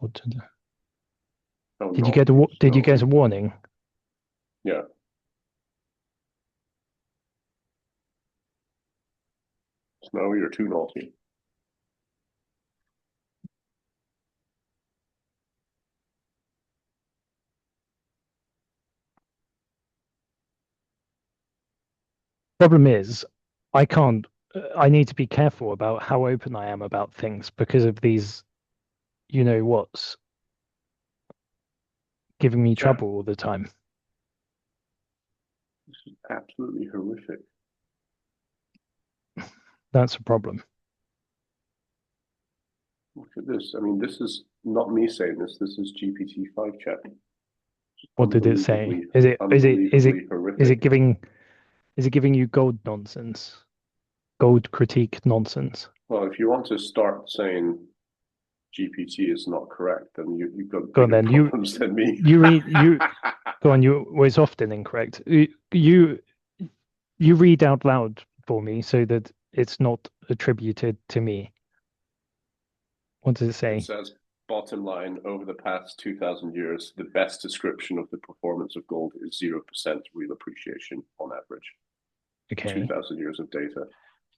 What to do? How Did you not get to? did you get Slowly. a warning? Yeah. Snowy or too naughty. Problem is, I can't. I need to be careful about how open I am about things because of these, what's giving me Yeah. trouble all the time. This is absolutely horrific. That's a problem. Look at this. I mean, this is not me saying this. This is GPT-5 chat. What did it say? Unbelievably, Is it unbelievably is it horrific. giving you gold nonsense? Gold critique nonsense? Well, if you want to start saying GPT is not correct, then you've got Go on bigger then. You problems than me. you read you go on. You was often incorrect. You read out loud for me so that it's not attributed to me. What does it It say? says, bottom line, over the past 2,000 years, the best description of the performance of gold is 0% real appreciation on average. Okay. 2,000 years of data.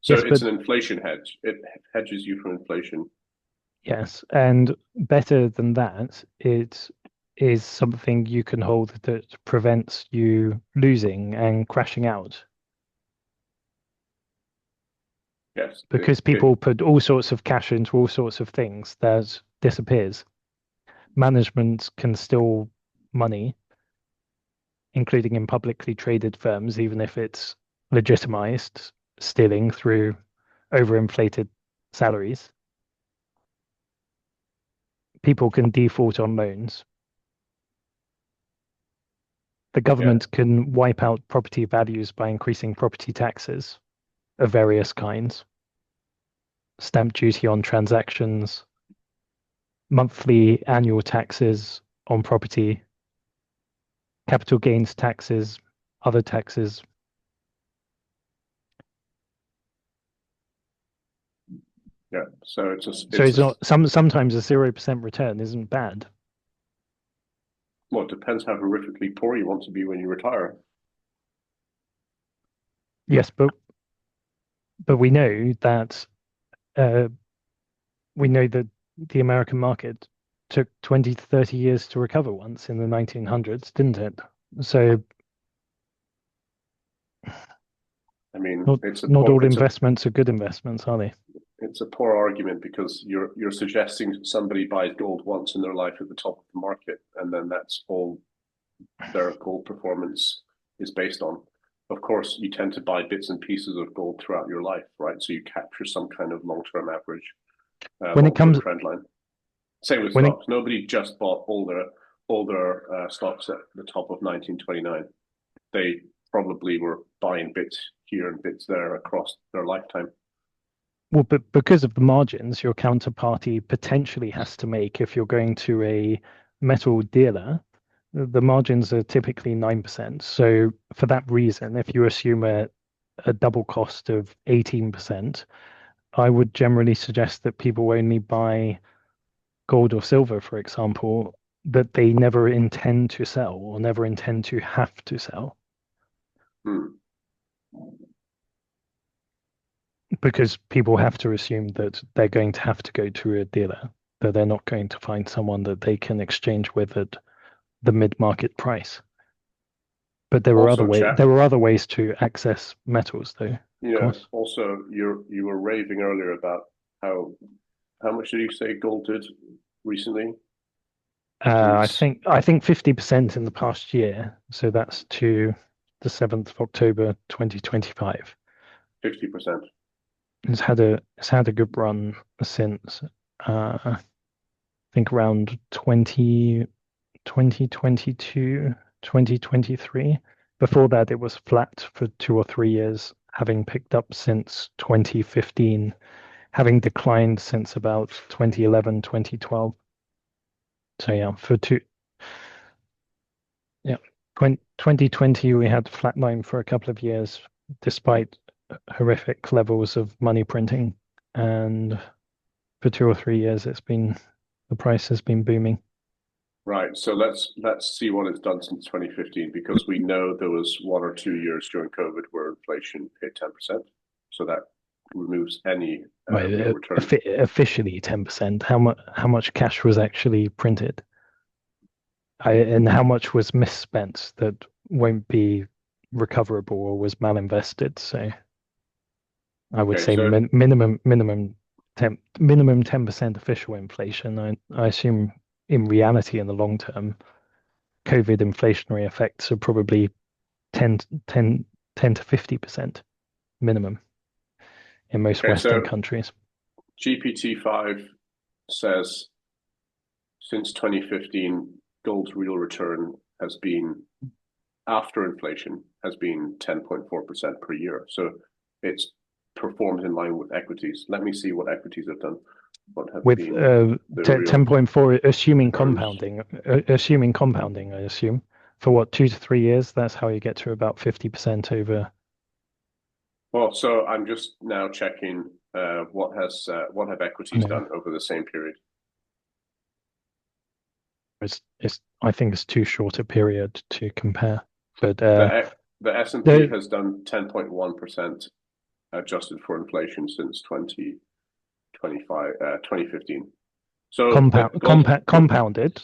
So Yes, it's but an inflation hedge. It hedges you from inflation. yes, and better than that, it is something you can hold that prevents you losing and crashing out Yes, because people put all sorts of cash into all sorts of things that disappears. Management can steal money, including in publicly traded firms, even if it's legitimized stealing through overinflated salaries. People can default on loans. The yeah, government can wipe out property values by increasing property taxes of various kinds, stamp duty on transactions, monthly annual taxes on property, capital gains taxes, other taxes. yeah. So So it's it's a not sometimes a 0% return isn't bad. well, it depends how horrifically poor you want to be when you retire. Yes, but uh, we know that the American market took 20 to 30 years to recover once in the 1900s, didn't it? So I mean, not not all it's a investments are good investments, are they? it's a poor argument because you're suggesting somebody buys gold once in their life at the top of the market, and then that's all their gold performance is based on. Of course, you tend to buy bits and pieces of gold throughout your life, right? So you capture some kind of long-term average, When it long-term comes trend line. Same with when it stocks. Nobody just bought older stocks at the top of 1929. They probably were buying bits here and bits there across their lifetime. Well, but because of the margins your counterparty potentially has to make if you're going to a metal dealer, the margins are typically 9%. So for that reason, if you assume a double cost of 18%, I would generally suggest that people only buy gold or silver, for example, that they never intend to sell or never intend to have to sell Hmm. because people have to assume that they're going to have to go to a dealer, that they're not going to find someone that they can exchange with at the mid-market price. But Also, chat. there were other ways to access metals, though, of course. Also, you were raving earlier about how how much did you say gold did recently? Since I think 50% in the past year, so that's to the 7th of October 2025. 50%. It's had a good run since I think around 2022, 2023. Before that, it was flat for 2 or 3 years, having picked up since 2015, having declined since about 2011, 2012. So yeah, yeah, 2020 we had flatline for a couple of years, despite horrific levels of money printing, and for 2 or 3 years it's been The price has been booming. Right. So let's see what it's done since 2015, because we know there was 1 or 2 years during COVID where inflation hit 10%. So that removes any real Well, return. officially 10%. How much cash was actually printed? And how much was misspent that won't be recoverable or was malinvested? So I would Okay, say so minimum 10% official inflation. I assume in reality, in the long term, COVID inflationary effects are probably 10, 10, 10 to 50% minimum in most okay, Western so countries. GPT-5 says since 2015, gold's real return has been, after inflation, has been 10.4% per year. So it's performed in line with equities. Let me see what equities have done. What have With been the real 10.4, returns? assuming compounding, I assume, for what, 2 to 3 years, that's how you get to about 50% over. Well, so I'm just now checking what have I equities know done over the same period. I think it's too short a period to compare. But The S&P the has done 10.1% adjusted for inflation since 2015. So compounded,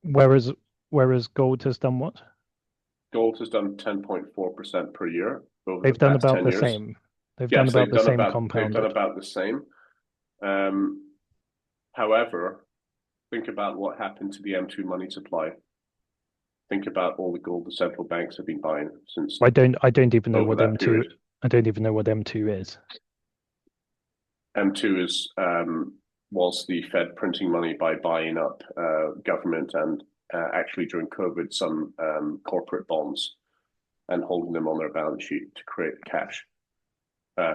whereas gold has done what? gold has done 10.4% per year over the They've done past about 10 the years. same. They've done Yes, about the same compounded. the same. Um, However, think about what happened to the M2 money supply. Think about all the gold the central banks have been buying since I don't even know over what that M2. period. I don't even know what M2 is. M2 is was the Fed printing money by buying up government and actually during COVID some corporate bonds and holding them on their balance sheet to create cash.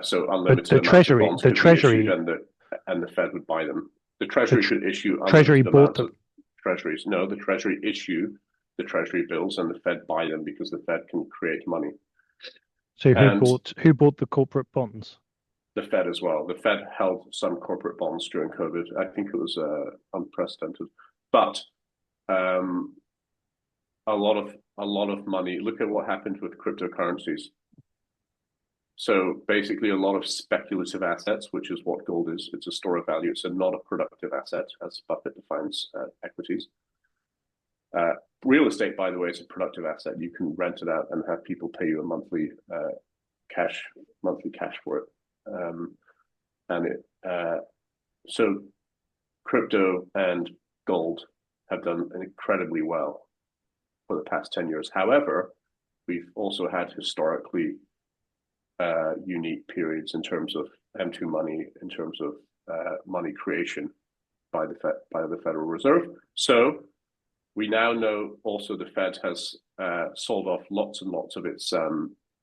So But unlimited the amounts of treasury, bonds the could be issued, treasury, and the Fed would buy them. The the Treasury tr could issue treasury unlimited bought amounts them. of treasuries. No, the Treasury issue the Treasury bills, and the Fed buy them because the Fed can create money. So who And bought the corporate bonds? the Fed as well. The Fed held some corporate bonds during COVID. I think it was unprecedented, but um, a lot of money. Look at what happened with cryptocurrencies. So basically, a lot of speculative assets, which is what gold is. It's a store of value. It's not a productive asset, as Buffett defines equities. Uh, Real estate, by the way, is a productive asset. You can rent it out and have people pay you a cash monthly cash for it. And it so crypto and gold have done incredibly well for the past 10 years. However, we've also had historically unique periods in terms of M2 money, in terms of money creation by the Federal Reserve. So we now know also the Fed has sold off lots and lots of its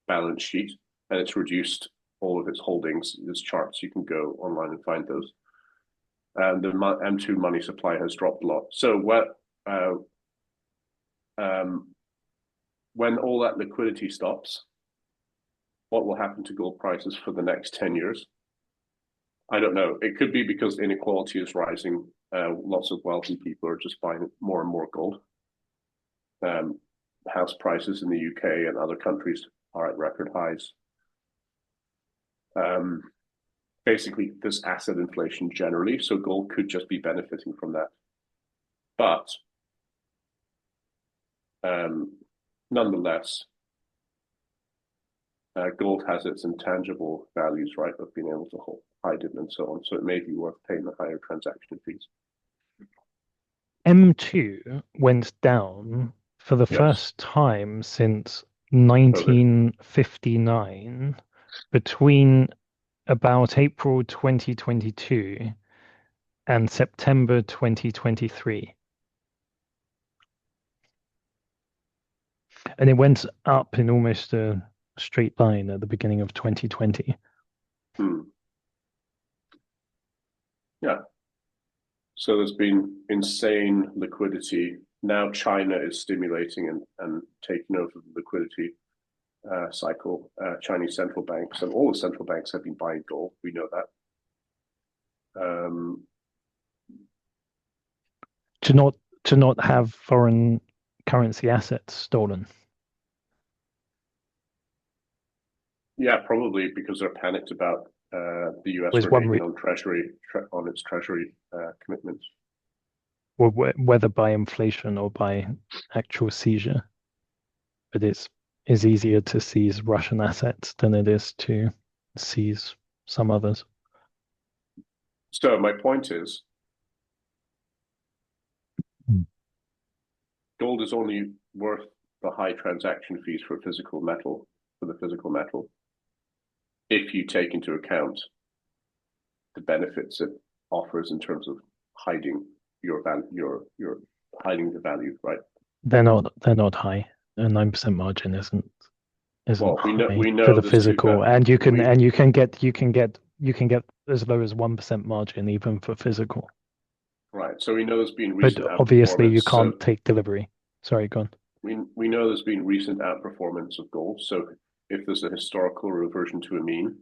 balance sheet, and it's reduced all of its holdings. There's charts, you can go online and find those. And the M2 money supply has dropped a lot. So when all that liquidity stops, what will happen to gold prices for the next 10 years? I don't know. It could be because inequality is rising. Lots of wealthy people are just buying more and more gold. House prices in the UK and other countries are at record highs. Basically, there's asset inflation generally, so gold could just be benefiting from that. But nonetheless, gold has its intangible values, right, of being able to hide it and so on. So it may be worth paying the higher transaction fees. M2 went down for the Yes, first time since COVID. 1959 between about April 2022 and September 2023. And it went up in almost a straight line at the beginning of 2020. Yeah. So there's been insane liquidity. Now China is stimulating and taking over the liquidity cycle. Chinese central banks and all the central banks have been buying gold. We know that. Um, To not to not have foreign currency assets stolen. yeah, probably because they're panicked about the US Was one reneging re on on its treasury commitments. whether by inflation or by actual seizure. But it's is easier to seize Russian assets than it is to seize some others. So my point is, Mm. gold is only worth the high transaction fees for the physical metal, if you take into account the benefits it offers in terms of hiding your hiding the value, right? They're not high. A 9% margin isn't Well, high we for know the this too physical, that and we you can get as low as 1% margin even for physical. right. So we know there's been But recent obviously outperformance. you So can't take delivery. Sorry, go on. we know there's been recent outperformance of gold. So if there's a historical reversion to a mean,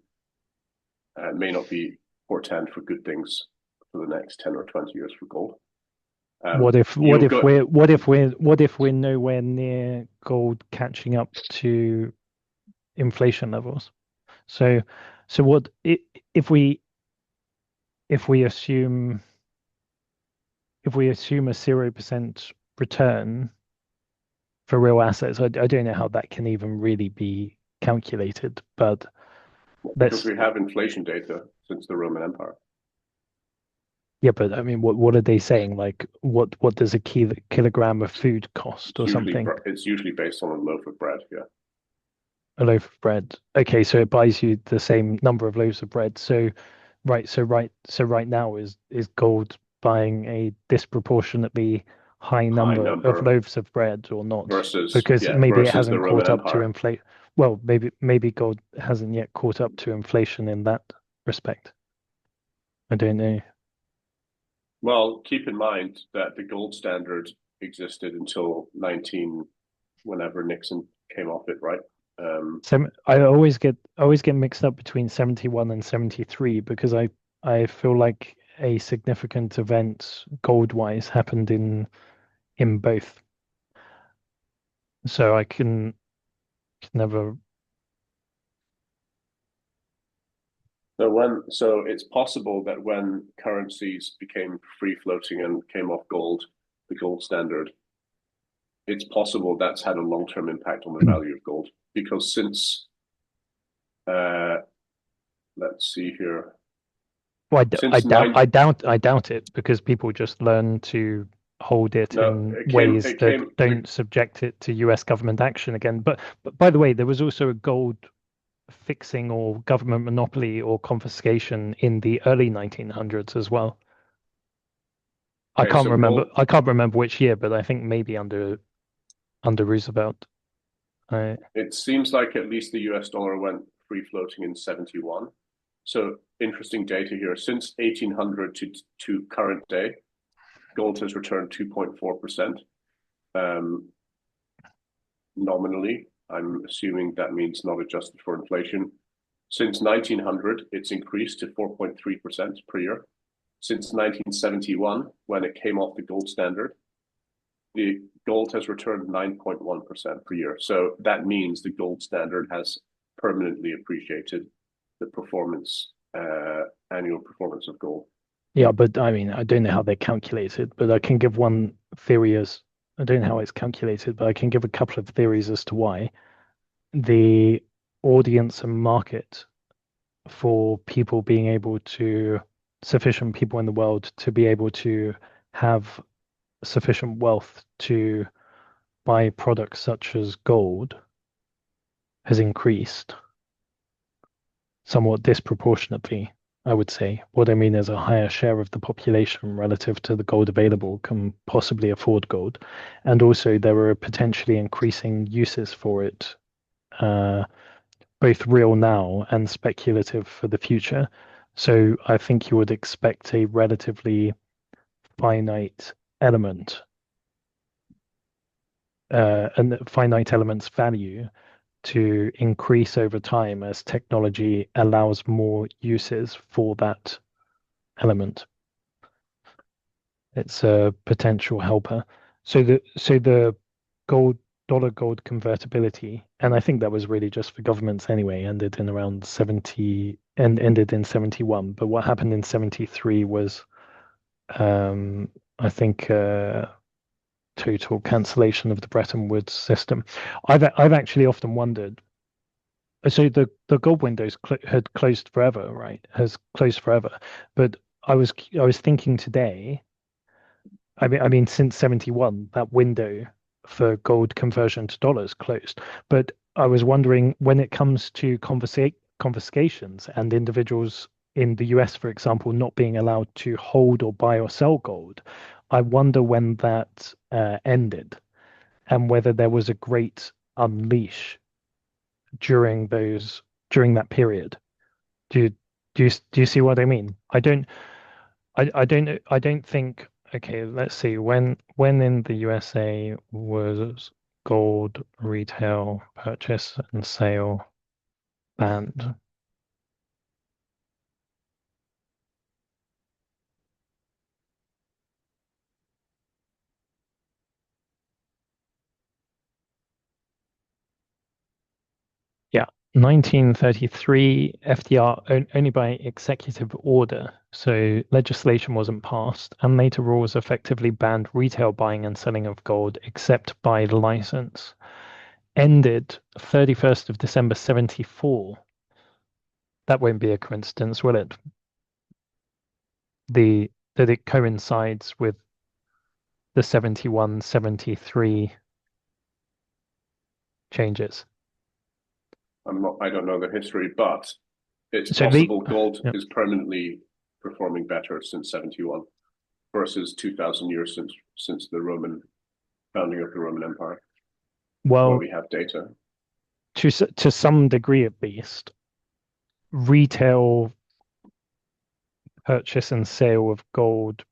it may not be portend for good things for the next 10 or 20 years for gold. You'll go What if we're nowhere near gold catching up to inflation levels? So so what if we if we assume if we assume a 0% return for real assets, I don't know how that can even really be calculated, but because let's we have inflation data since the Roman Empire. yeah, but I mean what are they saying? Like what does a kilogram of food cost or something? It's usually based on a loaf of bread. Yeah, A loaf of bread. Okay, so it buys you the same number of loaves of bread. So right now is gold buying a disproportionately high high number of number loaves of bread or not? Because maybe it versus the hasn't Roman caught up to Empire. inflation. Well, maybe gold hasn't yet caught up to inflation in that respect. I don't know. Well, keep in mind that the gold standard existed until 19 whenever Nixon came off it, right? So I always get mixed up between 71 and 73 because I feel like a significant event gold wise happened in both. So I can never. So it's possible that when currencies became free floating and came off gold, the gold standard, it's possible that's had a long term impact on the value of gold because since uh, let's see here, Well, since nine I doubt it because people just learn to hold it no, in ways it that came don't subject it to US government action again. But by the way, there was also a gold fixing or government monopoly or confiscation in the early 1900s as well. okay. So gold, I can't remember which year, but I think maybe under Roosevelt. I it seems like at least the US dollar went free floating in 71. So interesting data here. Since 1800 to current day, gold has returned 2.4% um, nominally. I'm assuming that means not adjusted for inflation. Since 1900, it's increased to 4.3% per year. Since 1971, when it came off the gold standard, the gold has returned 9.1% per year. So that means the gold standard has permanently appreciated the annual performance of gold. Yeah, but I mean, I don't know how they calculate it, but I can give one theory as I don't know how it's calculated, but I can give a couple of theories as to why the audience and market for people being able to sufficient people in the world to be able to have sufficient wealth to buy products such as gold has increased somewhat disproportionately, I would say. What I mean is a higher share of the population relative to the gold available can possibly afford gold. And also there are potentially increasing uses for it, uh, both real now and speculative for the future. So I think you would expect a relatively finite element, and finite element's value to increase over time as technology allows more uses for that element. It's a potential helper. So the gold gold convertibility, and I think that was really just for governments anyway, ended in around 70 and ended in 71. But what happened in 73 was I think total cancellation of the Bretton Woods system. I've actually often wondered. So the gold windows had closed forever, right? Has closed forever. But I was thinking today. I mean, since 71, that window for gold conversion to dollars closed. But I was wondering when it comes to confiscations and individuals in the US, for example, not being allowed to hold or buy or sell gold, I wonder when that ended and whether there was a great unleash during during that period. Do you do you see what I mean? I don't think. Okay, let's see. When in the USA was gold retail purchase and sale banned? Yeah, 1933 FDR only by executive order. So legislation wasn't passed, and later rules effectively banned retail buying and selling of gold except by license. Ended 31st of December 74. That won't be a coincidence, will it? That it coincides with the 71, 73 changes. I don't know the history, but it's So the possible gold yeah. is permanently performing better since 71 versus 2000 years since the Roman founding of the Roman Empire, where Well, we have data. to some degree at least, retail purchase and sale of gold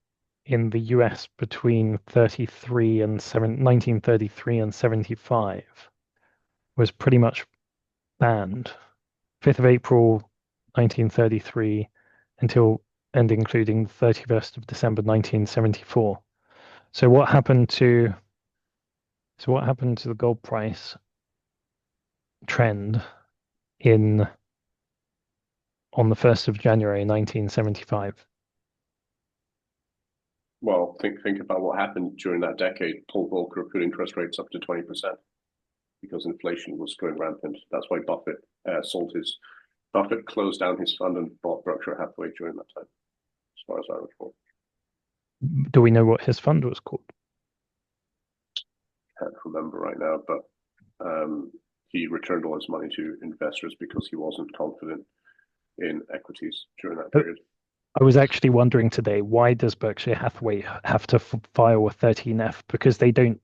in the US between 1933 and 75 was pretty much banned. 5th of April 1933 until and including 31st of December 1974. So what happened to the gold price trend in on the 1st of January 1975? Well, think about what happened during that decade. Paul Volcker put interest rates up to 20% because inflation was going rampant. That's why Buffett closed down his fund and bought Berkshire Hathaway during that time, as far as I recall. Do we know what his fund was called? Can't remember right now, but he returned all his money to investors because he wasn't confident in equities during that Uh, period. I was actually wondering today, why does Berkshire Hathaway have to file a 13F? Because they don't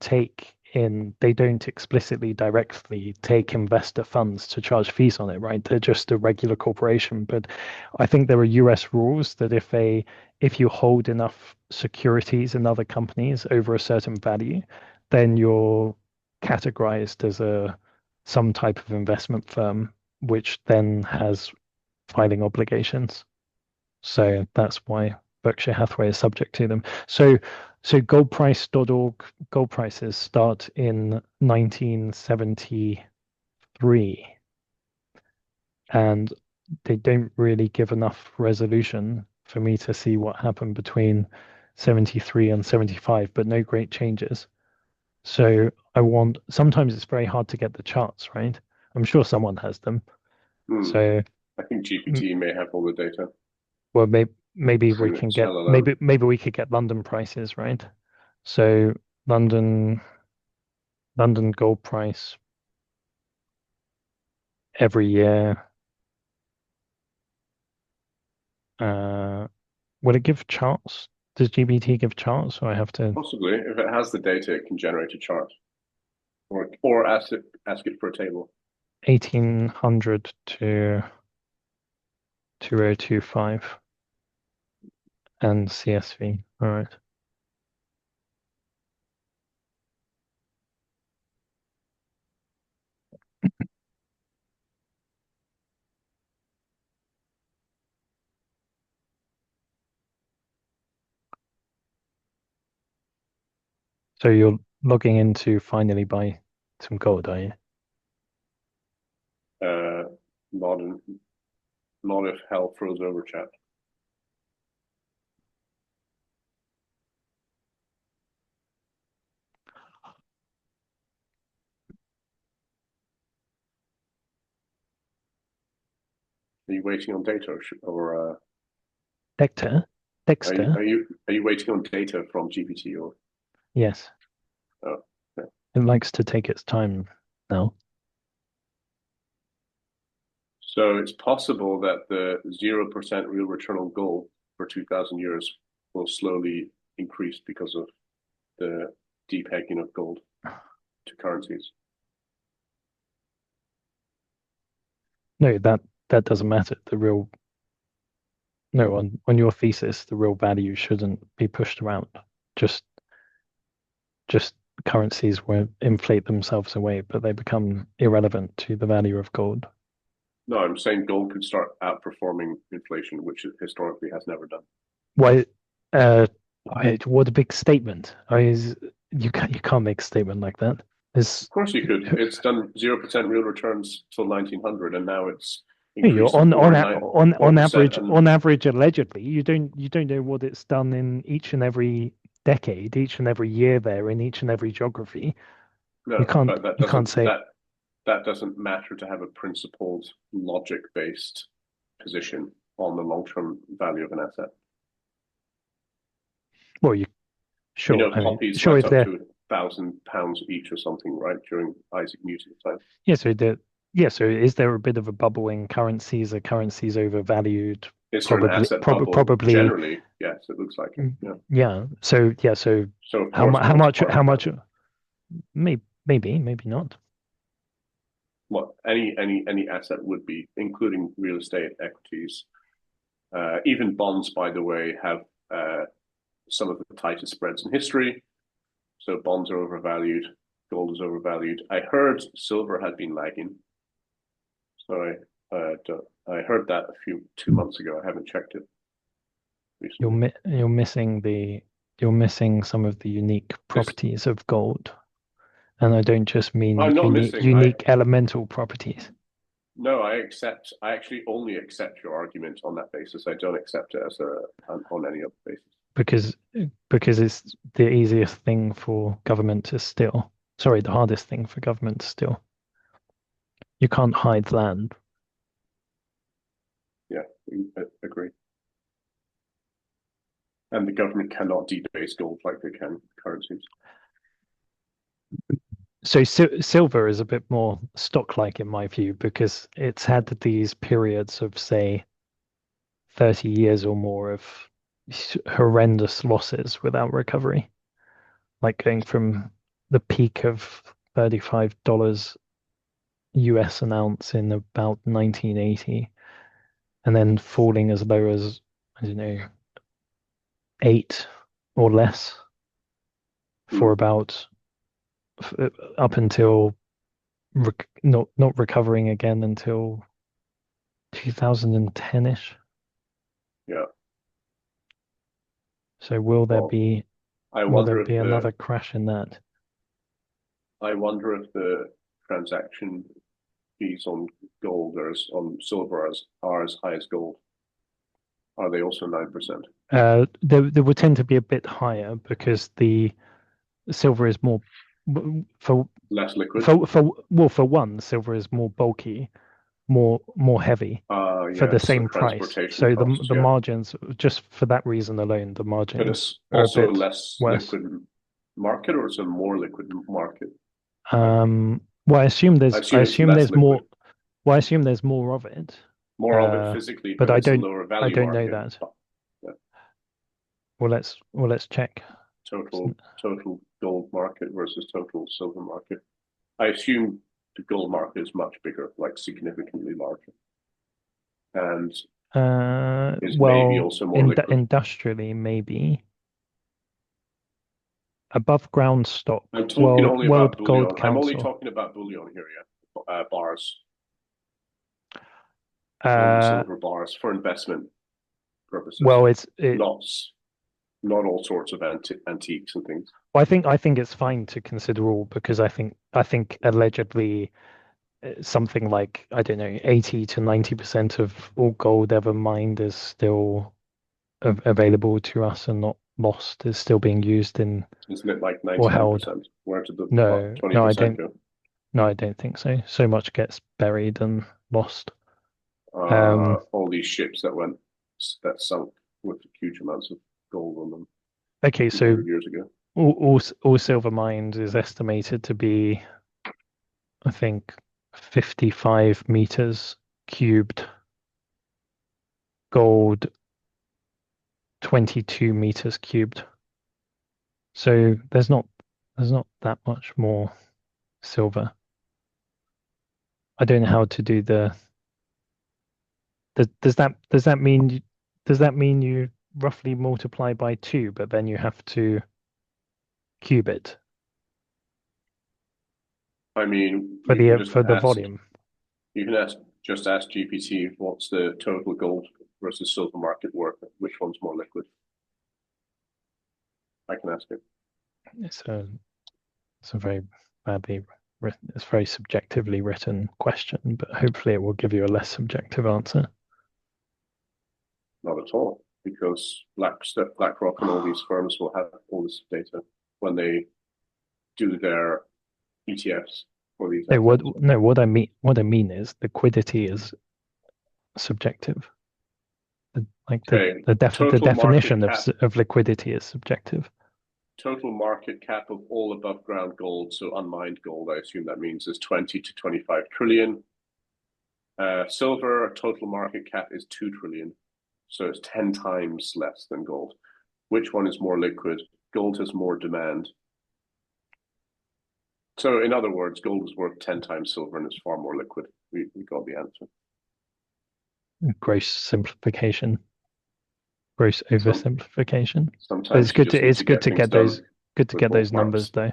explicitly directly take investor funds to charge fees on it, right? They're just a regular corporation. But I think there are US rules that if you hold enough securities in other companies over a certain value, then you're categorized as a some type of investment firm, which then has filing obligations. So that's why Berkshire Hathaway is subject to them. So goldprice.org, gold prices start in 1973, and they don't really give enough resolution for me to see what happened between 73 and 75, but no great changes. So sometimes it's very hard to get the charts, right? I'm sure someone has them. Hmm. So I think GPT may have all the data well, maybe we through can its get LLM. maybe we could get London prices, right? So London London gold price every year. Uh, will it give charts? Does GBT give charts? Or I have to Possibly, if it has the data, it can generate a chart, or ask it for a table. 1800 to 2025 and CSV. All right. So you're logging in to finally buy some gold, are you? Uh, not not if hell froze over, chat. Are you waiting on data, or Dexter? Dexter? are you waiting on data from GPT or? Yes. Oh, okay. It likes to take its time now. So it's possible that the 0% real return on gold for 2,000 years will slowly increase because of the depegging of gold to currencies. No, that doesn't matter. The real no, on your thesis, the real value shouldn't be pushed around. Just just currencies will inflate themselves away, but they become irrelevant to the value of gold. No, I'm saying gold could start outperforming inflation, which it historically has never done. Why what a big statement. You can't make a statement like that. Of There's course, you could. It's done 0% real returns till 1900, and now it's you're increased to four and on 4%. average And on average allegedly you don't know what it's done in each and every decade, each and every year there in each and every geography. You no, can't but you can't say, that doesn't matter to have a principled, logic-based position on the long-term value of an asset. well, you You sure. know, I mean, poppies sure went if up they're to £1,000 each or something, right, during Isaac Newton's time. yeah, so the yeah, so is there a bit of a bubble in currencies? Are currencies overvalued? Is there an Probably, asset probably, bubble? probably. Generally, yes, it looks like it. Yeah. Yeah. So yeah. So So of how course, much? How gold's much? part How of that. much? Maybe not. What any asset would be, including real estate, equities, even bonds. By the way, have some of the tightest spreads in history. So bonds are overvalued, gold is overvalued. I heard silver had been lagging, so I heard that 2 months ago. I haven't checked it You're recently. mi you're missing some of the unique This properties of gold, and I don't just mean I'm not unique missing. I unique elemental properties, No, I accept. I actually only accept your argument on that basis. I don't accept it as on any other basis. because because it's the easiest thing for government to steal. Sorry, the hardest thing for government to steal. You can't hide land. Yeah, I agree. And the government cannot debase gold like they can currencies. So silver is a bit more stock-like in my view because it's had these periods of say 30 years or more of horrendous losses without recovery, like going from the peak of $35 US an ounce in about 1980 and then falling as low as, I don't know, eight or less for Hmm. about up until not recovering again until 2010-ish. Yeah. So Well, I will there wonder be if another crash in that? the transaction fees on gold or on silver are as high as gold. Are they also 9%? There would tend to be a bit higher because the silver is more for Less liquid? for one, silver is more bulky, more heavy for Yeah. the So same price. transportation So costs. the Yeah, margins, just for that reason alone, the but margins it's are a also a bit less worse. liquid market, or it's a more liquid market. Well, I I assume it's assume less there's more. liquid. Well, I assume there's more of it. More of it Uh, physically, but but it's a lower I value don't know market. that. Yeah. Well, let's check. Total gold market versus total silver market. I assume the gold market is much bigger, like significantly larger, and is maybe Well, also more liquid. industrially, maybe above ground stock, I'm talking only about World Gold bullion. I'm only Council. talking about bullion here, yeah. Bars, gold and Uh, silver bars for investment purposes, well, not not all sorts of antiques and things. Well, I think it's fine to consider all because I think allegedly something like I don't know 80 to 90% of all gold ever mined is still available to us and not lost. Is still being used in Isn't it like or held. 99%? Where did the No, no, I 20% don't. go? No, I don't think so. So much gets buried and lost. Um, All these ships that sunk with huge amounts of gold on them okay, a few so hundred years ago. all silver mined is estimated to be, I think, 55 meters cubed, gold 22 meters cubed. So there's not that much more silver. I don't know how to do does that mean you roughly multiply by two, but then you have to cube it I mean, for you can the just for the ask volume? you can ask just ask GPT what's the total gold versus silver market worth, which one's more liquid. I can ask it. It's a it's a very badly written, it's a very subjectively written question, but hopefully it will give you a less subjective answer. Not at all, because BlackRock and all these firms will have all this data when they do their ETFs for these No, assets. what I mean is liquidity is subjective. Like the Okay, the def the total market definition cap of liquidity is subjective. total market cap of all above ground gold, so unmined gold, I assume that means is 20 to 25 trillion. Silver total market cap is 2 trillion, so it's 10 times less than gold. Which one is more liquid? Gold has more demand. So, in other words, gold is worth 10 times silver and it's far more liquid. We got the answer. Gross simplification, gross Some oversimplification. But it's sometimes you good just to need it's to good get to things get done those good to with get those numbers ballparks. though.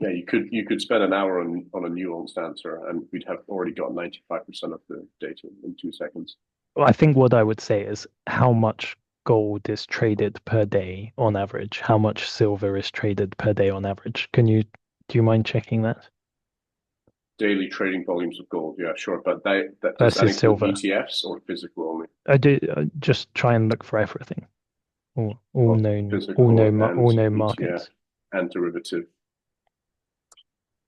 Yeah, you could spend an hour on a nuanced answer, and we'd have already got 95% of the data in 2 seconds. Well, I think what I would say is how much gold is traded per day on average, how much silver is traded per day on average. Do you mind checking that Daily trading volumes of gold, yeah, sure, but does that versus include silver? ETFs or physical only? I do just try and look for everything, all Well, known, physical and all known ETF markets. and derivative,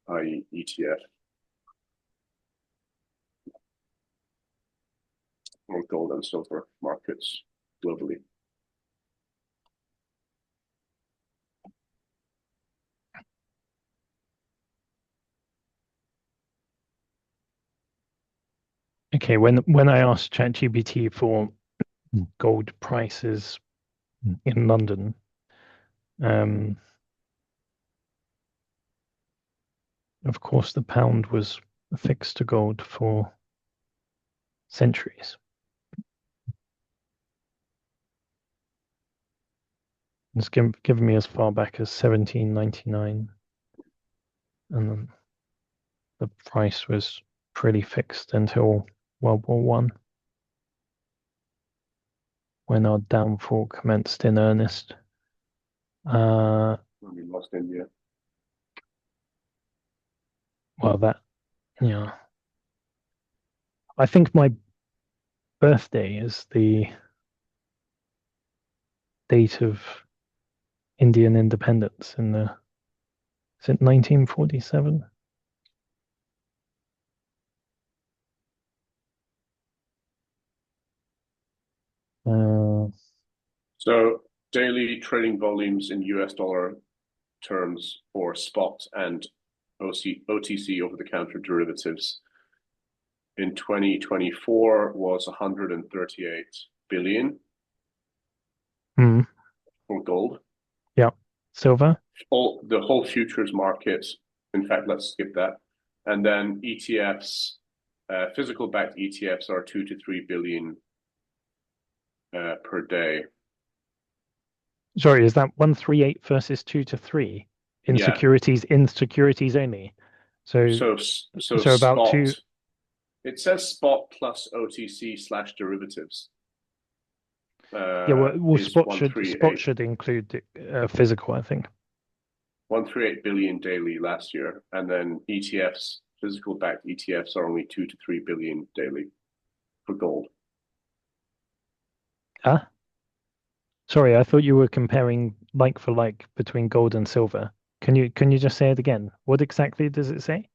i.e., ETF or gold and silver markets globally. Okay, when I asked ChatGPT for gold prices in London, um, of course the pound was fixed to gold for centuries. It's given me as far back as 1799, and then the price was pretty fixed until World War One, when our downfall commenced in earnest. When we lost India. Well, yeah. I think my birthday is the date of Indian independence is it 1947? Uh, So daily trading volumes in US dollar terms for spot and OTC over the counter derivatives in 2024 was 138 billion hmm, for gold. yeah. Silver? All the whole futures market. In fact, let's skip that. And then ETFs, physical backed ETFs are 2 to 3 billion per day. Sorry, is that 138 versus 2 to 3 Yeah. in securities only? So So so about spot. two. It says spot plus OTC slash derivatives. Yeah, well, is spot should include physical, I think. 138 billion daily last year, and then ETFs, physical backed ETFs, are only 2 to 3 billion daily for gold. Ah, sorry, I thought you were comparing like for like between gold and silver. Can you just say it again? What exactly does it say?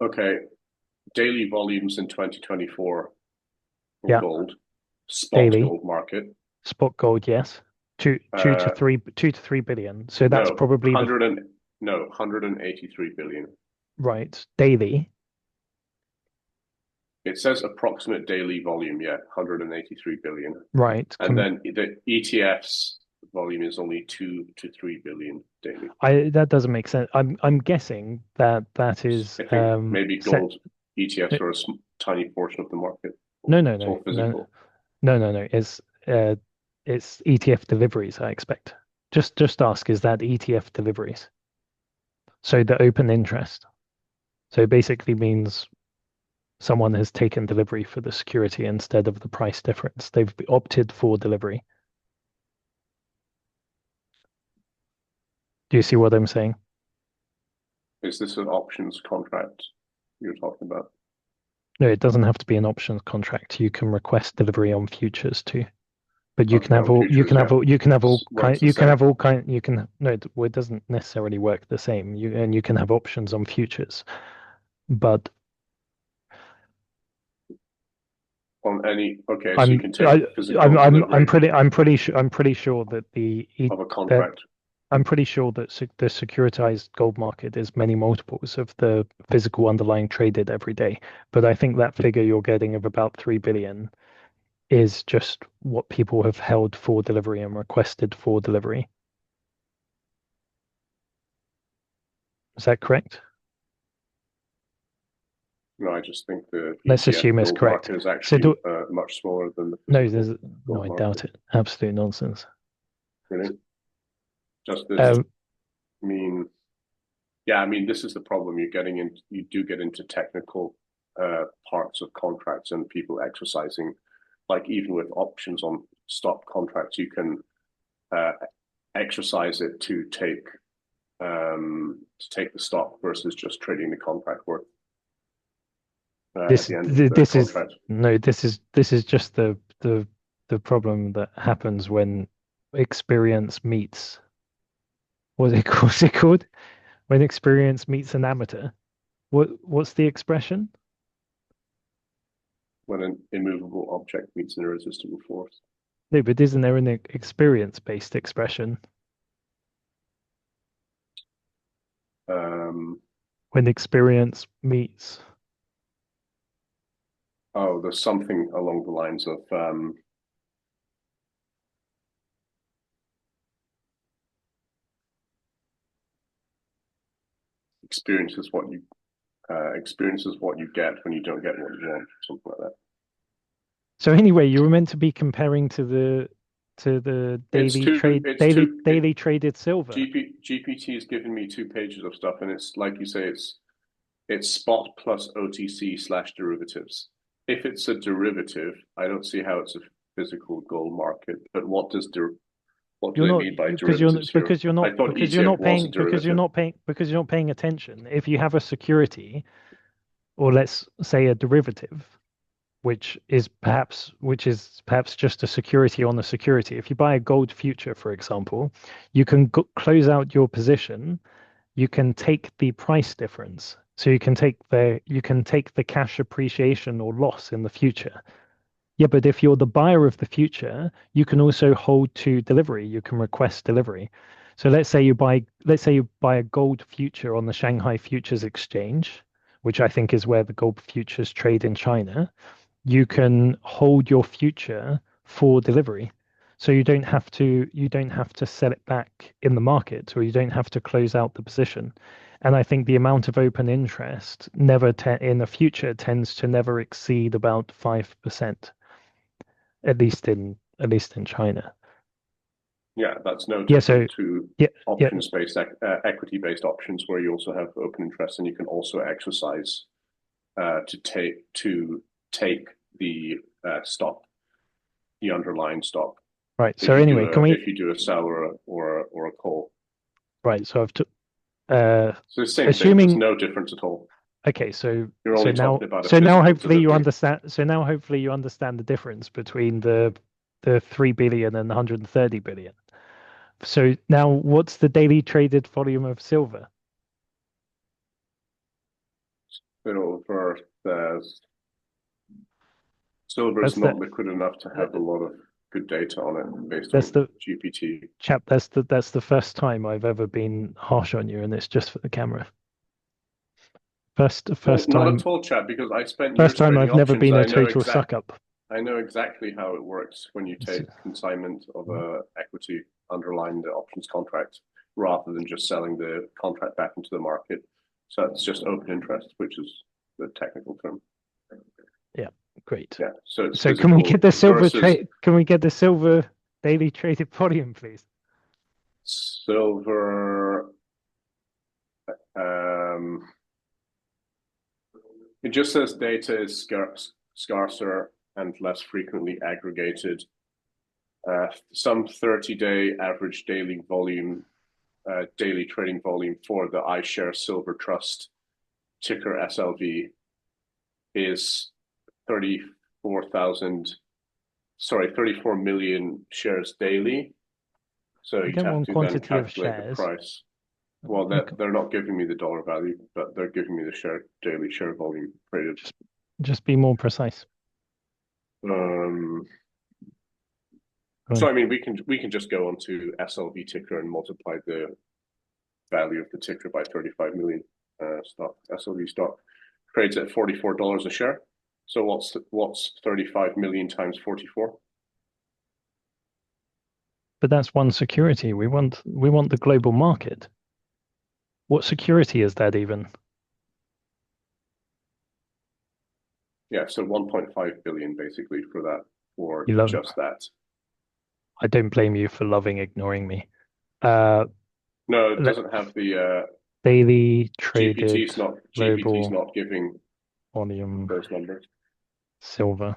Okay, daily volumes in 2024 for Yeah, gold, spot daily gold market. spot gold, yes. Uh, 2 to 3 billion. So that's no, probably the 183 billion. right daily. It says approximate daily volume, yeah, 183 billion. Right. And then the ETFs volume is only 2 to 3 billion daily. I that doesn't make sense. I'm guessing that that is I think maybe set. gold ETFs are a tiny portion of the market. No, no, It's no, all no, physical. no, no, no. Uh it's ETF deliveries, I expect. Just ask, is that ETF deliveries? So the open interest. So it basically means someone has taken delivery for the security instead of the price difference. They've opted for delivery. Do you see what I'm saying? Is this an options contract you're talking about? No, it doesn't have to be an options contract. You can request delivery on futures too. But you can Okay, have on all you futures, can have yeah, all you can have all works kind the you can same. have all kind you can no it doesn't necessarily work the same. You can have options on futures. But On any, okay, so you I'm can take I, physical delivery I'm pretty sure that of a that contract. I'm pretty sure that the securitized gold market is many multiples of the physical underlying traded every day. But I think that figure you're getting of about 3 billion is just what people have held for delivery and requested for delivery. Is that correct? No, I just think the Let's ETF assume it's gold correct. market is So actually do much smaller than the no, physical no, gold I market. doubt it. Absolute nonsense. Really? Does this Um, mean? Yeah, I mean, this is the problem. You're getting in. You do get into technical parts of contracts and people exercising, like even with options on stock contracts, you can uh, exercise it to take the stock versus just trading the contract worth at this the end of the this is contract. no, this is just the problem that happens when experience meets what's it called? What's it called? When experience meets an amateur. What's the expression? When an immovable object meets an irresistible force. No, but isn't there an experience-based expression Um, when experience meets? oh, there's something along the lines of experience is what you get when you don't get what you want, something like that. So anyway, you were meant to be comparing to the It's too. daily traded silver. GPT has given me 2 pages of stuff, and it's like you say, it's spot plus OTC slash derivatives. If it's a derivative, I don't see how it's a physical gold market. But what do You're they not mean by because you're derivatives here? I thought ETF was a derivative. because you're not paying attention. If you have a security, or let's say a derivative, which is perhaps just a security on a security. If you buy a gold future, for example, you can close out your position. You can take the price difference. So you can take the cash appreciation or loss in the future. Yeah, but if you're the buyer of the future, you can also hold to delivery. You can request delivery. So let's say you buy a gold future on the Shanghai Futures Exchange, which I think is where the gold futures trade in China. You can hold your future for delivery. So you don't have to sell it back in the market, or you don't have to close out the position. And I think the amount of open interest in the future tends to never exceed about 5%, at least in China. Yeah, that's no Yeah, different so to yeah, yeah, options-based, equity-based options, where you also have open interest, and you can also exercise to take the stock. the underlying stock. Right. So anyway, can we? If you do a sell or a call. Right. So I've So the same thing. There's assuming. no difference at all. Okay. So You're so only now talking about a so now physical hopefully you delivery. understand. So now hopefully you understand the difference between the 3 billion and the 130 billion. So now what's the daily traded volume of silver? Silver says silver is That's the not liquid enough to have a lot of good data on it based that's on the GPT. chap. That's the first time I've ever been harsh on you, and it's just for the camera. First Well, first not time at all, Chad, because I spent first years time trading I've never options. been a total suck up. I know exactly how it works when you take consignment of a equity underlying the options contract rather than just selling the contract back into the market. So it's just open interest, which is the technical term. Yeah, great. Yeah. So it's So can we get physical the silver versus trade? Can we get the silver daily traded volume, please? silver. Um, it just says data is scarcer and less frequently aggregated. Some 30-day average daily volume, daily trading volume for the iShares Silver Trust ticker SLV is 34 million shares daily. So I you'd don't have want to then quantity of calculate the shares. price. Well, they're not giving me the dollar value, but they're giving me the daily share volume traded. Just be more precise. Um, so I mean, we can just go onto SLV ticker and multiply the value of the ticker by 35 million stock. SLV stock trades at $44 a share. So what's 35 million times 44? But that's one security. We want the global market. What security is that even? Yeah, so 1.5 billion basically for that, for You love. just that. I don't blame you for loving ignoring me. Uh, No, it let, doesn't have the daily traded GPT's global not giving volume those numbers. silver.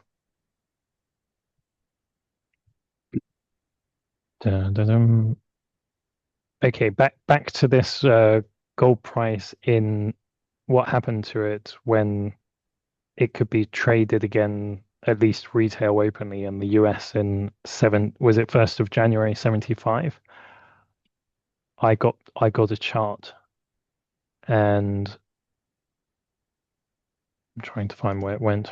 Dun, dun, dun. Okay, back to this gold price in what happened to it when it could be traded again, at least retail openly in the US in was it 1st of January 75? I got a chart and I'm trying to find where it went.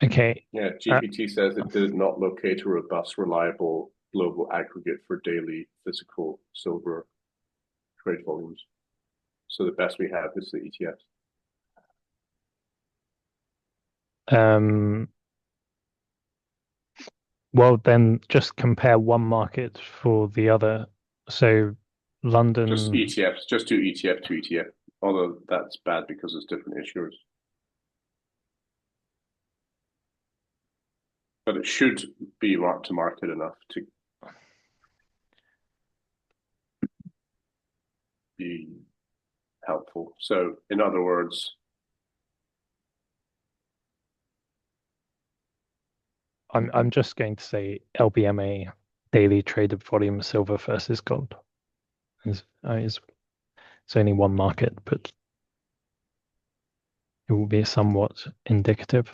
Okay. Yeah, GPT says it did not locate a robust, reliable global aggregate for daily physical silver trade volumes. So the best we have is the ETFs. Um, well, then just compare one market for the other. So Just London, ETFs, just do ETF to ETF. Although that's bad because it's different issuers. But it should be marked to market enough to be helpful. So in other words, I'm just going to say LBMA daily traded volume silver versus gold. It's only one market, but it will be somewhat indicative.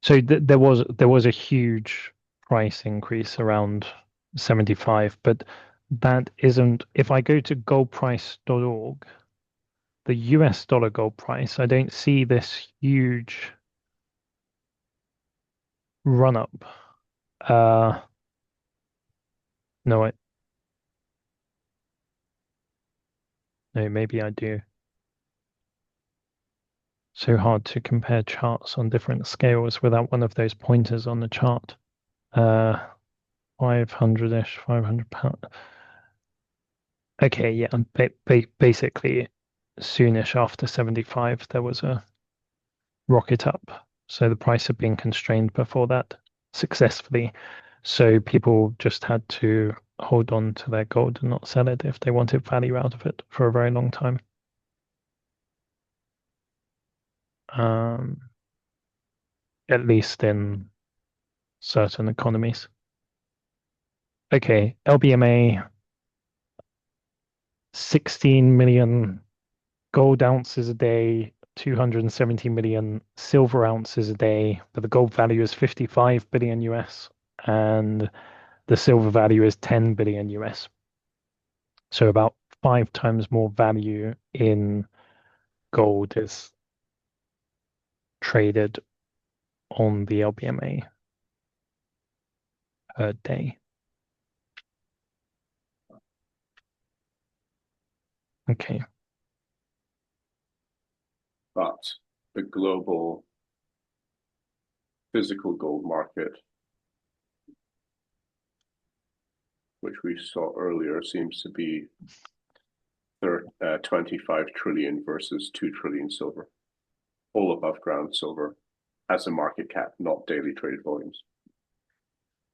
So there was a huge price increase around 75, but that isn't. If I go to goldprice.org, the US dollar gold price, I don't see this huge run up. Uh, no, no, maybe I do. So hard to compare charts on different scales without one of those pointers on the chart. 500-ish, 500 pound. Okay, yeah, basically soonish after 75, there was a rocket up. So the price had been constrained before that successfully. So people just had to hold on to their gold and not sell it if they wanted value out of it for a very long time. Um, at least in certain economies. Okay, LBMA, 16 million gold ounces a day, 270 million silver ounces a day, but the gold value is 55 billion US and the silver value is 10 billion US. So about 5 times more value in gold is traded on the LBMA per day. Okay. But the global physical gold market, which we saw earlier, seems to be 25 trillion versus 2 trillion silver, all above ground silver as a market cap, not daily traded volumes.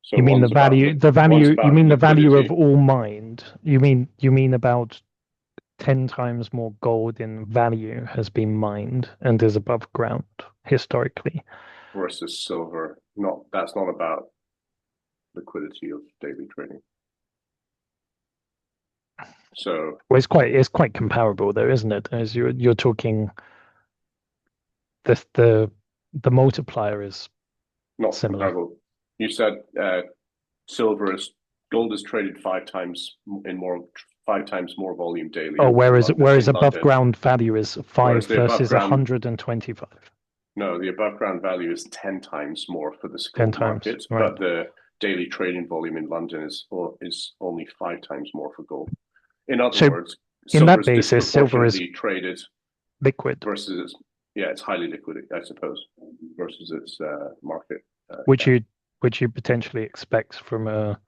So You mean one's you about mean the value of liquidity all mined? You mean about 10 times more gold in value has been mined and is above ground historically. versus silver. Not that's not about liquidity of daily trading. So Well, it's quite comparable though, isn't it? As you're talking the the multiplier is not similar. comparable. You said silver is gold is traded five times more volume daily Oh, whereas In above London, ground value is 5 whereas the above versus ground 125. no, the above ground value is 10 times more for this 10 gold times, market, right? but the daily trading volume in London is only 5 times more for gold. In other So words, in silver that is basis, silver is disproportionately traded liquid, versus yeah, it's highly liquid, I suppose, versus its market which cap. you potentially expect from a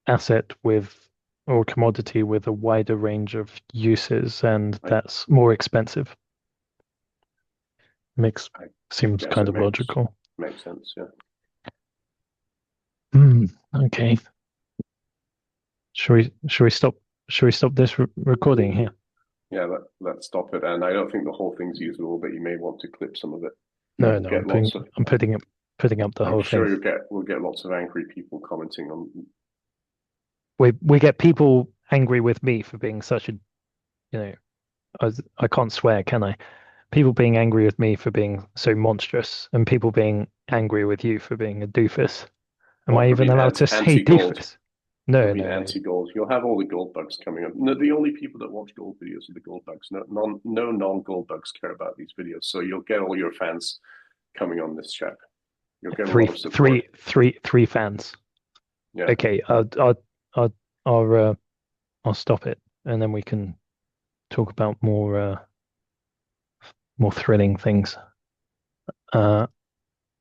asset with or commodity with a wider range of uses, and I, that's more expensive. Makes I seems guess kind it of logical. makes sense. Yeah, Hmm, okay. Should we stop this recording here? yeah. Let's stop it. And I don't think the whole thing's usable, but you may want to clip some of it. No, We'll no, get lots of. I'm putting up the I'm whole sure thing. we'll get lots of angry people commenting on. We get people angry with me for being such a, you know, I can't swear, can I? People being angry with me for being so monstrous, and people being angry with you for being a doofus. Am Well, I for even being allowed to say anti gold, doofus? for No, being no, no. anti gold, you'll have all the gold bugs coming up. No, the only people that watch gold videos are the gold bugs. No non gold bugs care about these videos. So you'll get all your fans coming on this chat. You'll get a lot of support. Three fans. Yeah. Okay, I'll, I'll stop it, and then we can talk about more thrilling things.